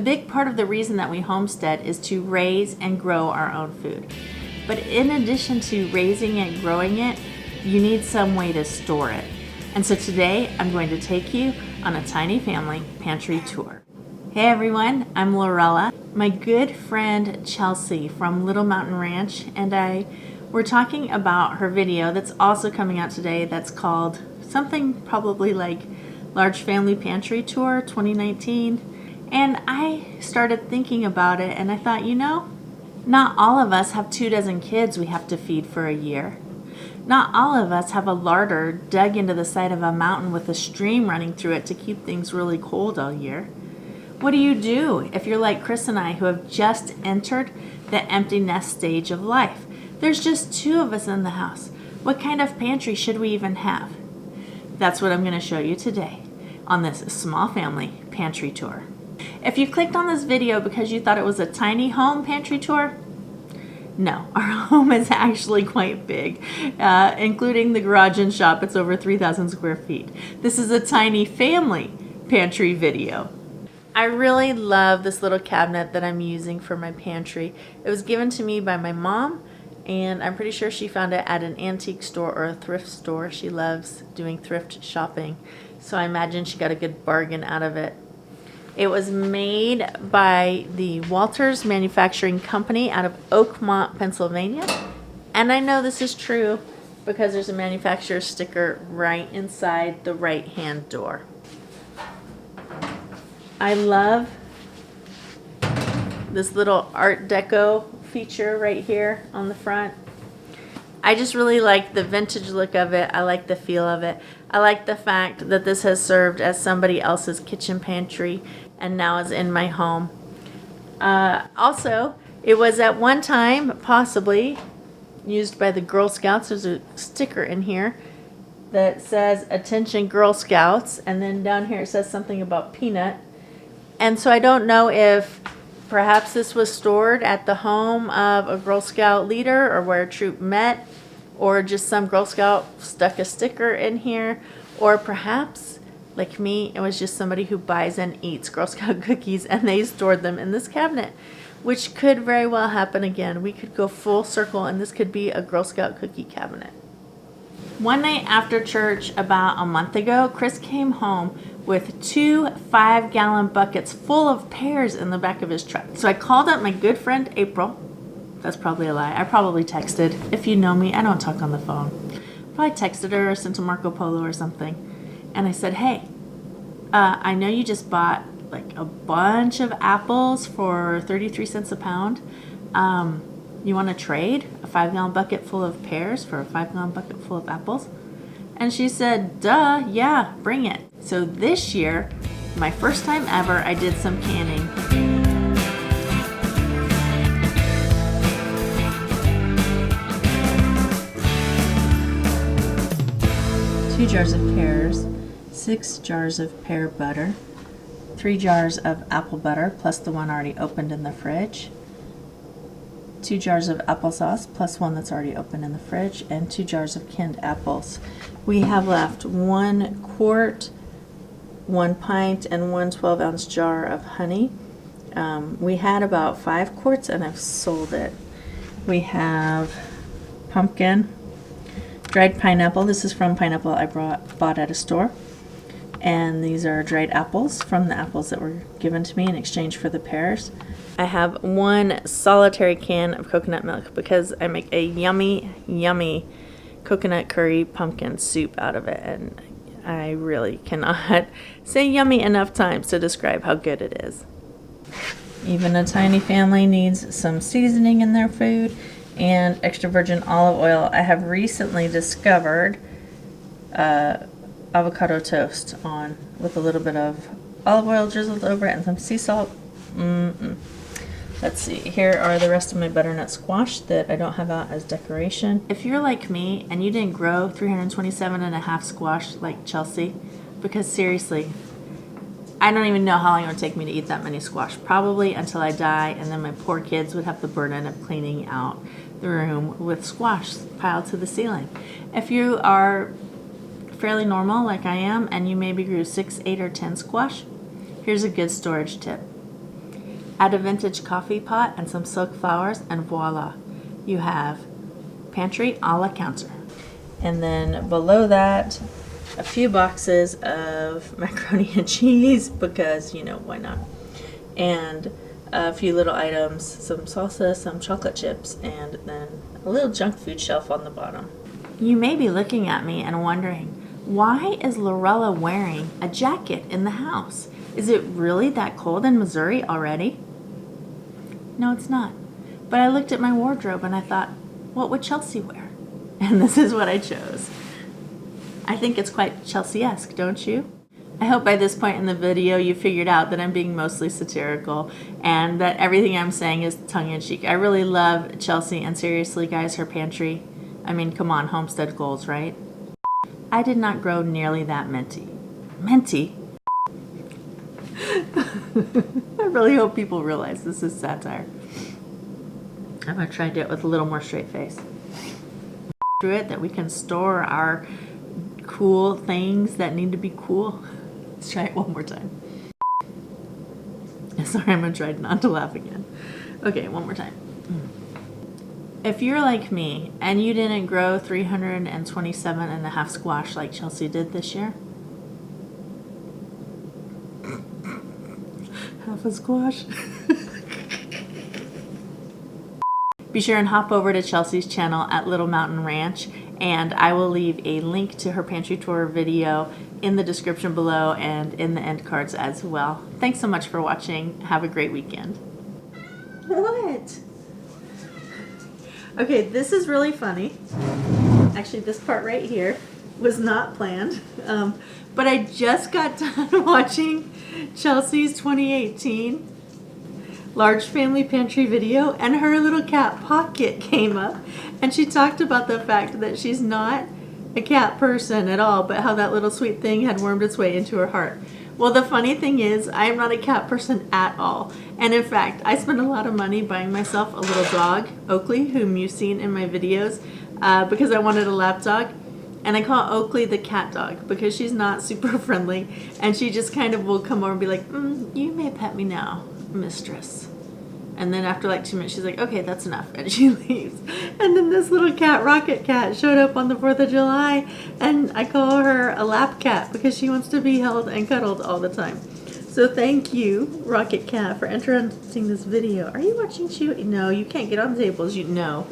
big part of the reason that we homestead is to raise and grow our own food. But in addition to raising it, growing it, you need some way to store it. And so today I'm going to take you on a tiny family pantry tour. Hey everyone, I'm Lorella. My good friend Chelsea from Little Mountain Ranch and I were talking about her video that's also coming out today that's called something probably like Large Family Pantry Tour 2019. And I started thinking about it and I thought, you know, not all of us have 24 kids we have to feed for a year. Not all of us have a larder dug into the side of a mountain with a stream running through it to keep things really cold all year. What do you do if you're like Chris and I who have just entered the empty nest stage of life? There's just 2 of us in the house. What kind of pantry should we even have? That's what I'm going to show you today on this small family pantry tour. If you clicked on this video because you thought it was a tiny home pantry tour, no, our home is actually quite big, including the garage and shop. It's over 3,000 square feet. This is a tiny family pantry video. I really love this little cabinet that I'm using for my pantry. It was given to me by my mom, and I'm pretty sure she found it at an antique store or a thrift store. She loves doing thrift shopping, so I imagine she got a good bargain out of it. It was made by the Walters Manufacturing Company out of Oakmont, Pennsylvania. And I know this is true because there's a manufacturer sticker right inside the right-hand door. I love this little Art Deco feature right here on the front. I just really like the vintage look of it. I like the feel of it. I like the fact that this has served as somebody else's kitchen pantry and now is in my home. Also, it was at one time possibly used by the Girl Scouts. There's a sticker in here that says "Attention Girl Scouts," and then down here it says something about peanut. And so I don't know if perhaps this was stored at the home of a Girl Scout leader or where a troop met, or just some Girl Scout stuck a sticker in here, or perhaps, like me, it was just somebody who buys and eats Girl Scout cookies and they stored them in this cabinet, which could very well happen again. We could go full circle and this could be a Girl Scout cookie cabinet. One night after church about a month ago, Chris came home with 2 5-gallon buckets full of pears in the back of his truck. So I called up my good friend April. That's probably a lie. I probably texted. If you know me, I don't talk on the phone. Probably texted her or sent a Marco Polo or something. And I said, hey, I know you just bought like a bunch of apples for 33 cents a pound. You want to trade a 5-gallon bucket full of pears for a 5-gallon bucket full of apples? And she said, duh, yeah, bring it. So this year, my first time ever, I did some canning. 2 jars of pears, 6 jars of pear butter, 3 jars of apple butter plus the one already opened in the fridge, 2 jars of applesauce plus one that's already open in the fridge, and 2 jars of canned apples. We have left 1 quart, 1 pint, and 1 12-ounce jar of honey. We had about 5 quarts and I've sold it. We have pumpkin, dried pineapple. This is from pineapple I bought at a store. And these are dried apples from the apples that were given to me in exchange for the pears. I have 1 solitary can of coconut milk because I make a yummy, yummy coconut curry pumpkin soup out of it. And I really cannot say yummy enough times to describe how good it is. Even a tiny family needs some seasoning in their food and extra virgin olive oil. I have recently discovered avocado toast on with a little bit of olive oil drizzled over it and some sea salt. Let's see, here are the rest of my butternut squash that I don't have out as decoration. If you're like me and you didn't grow 327.5 squash like Chelsea, because seriously, I don't even know how long it would take me to eat that many squash. Probably until I die, and then my poor kids would have the burden of cleaning out the room with squash piled to the ceiling. If you are fairly normal like I am, and you maybe grew 6, 8, or 10 squash, here's a good storage tip. Add a vintage coffee pot and some silk flowers, and voila, you have pantry a la counter. And then below that, a few boxes of macaroni and cheese because, you know, why not? And a few little items, some salsa, some chocolate chips, and then a little junk food shelf on the bottom. You may be looking at me and wondering, why is Lorella wearing a jacket in the house? Is it really that cold in Missouri already? No, it's not. But I looked at my wardrobe and I thought, what would Chelsea wear? And this is what I chose. I think it's quite Chelsea-esque, don't you? I hope by this point in the video you figured out that I'm being mostly satirical and that everything I'm saying is tongue-in-cheek. I really love Chelsea, and seriously guys, her pantry, I mean, come on, homestead goals, right? I did not grow nearly that minty. Minty? I really hope people realize this is satire. I'm going to try to do it with a little more straight face. Through it that we can store our cool things that need to be cool. Let's try it one more time. Sorry, I'm going to try not to laugh again. Okay, one more time. If you're like me and you didn't grow 327 and a half squash like Chelsea did this year, half a squash. Be sure and hop over to Chelsea's channel at Little Mountain Ranch, and I will leave a link to her pantry tour video in the description below and in the end cards as well. Thanks so much for watching. Have a great weekend. What? Okay, this is really funny. Actually, this part right here was not planned, but I just got done watching Chelsea's 2018 large family pantry video, and her little cat Pocket came up, and she talked about the fact that she's not a cat person at all, but how that little sweet thing had wormed its way into her heart. Well, the funny thing is, I am not a cat person at all, and in fact, I spent a lot of money buying myself a little dog, Oakley, whom you've seen in my videos, because I wanted a lap dog. And I call Oakley the cat dog because she's not super friendly, and she just kind of will come over and be like, you may pet me now, mistress. And then after like 2 minutes, she's like, okay, that's enough, and she leaves. And then this little cat, Rocket Cat, showed up on the 4th of July, and I call her a lap cat because she wants to be held and cuddled all the time. So thank you, Rocket Cat, for introducing this video. Are you watching Chewy? No, you can't get on tables. No.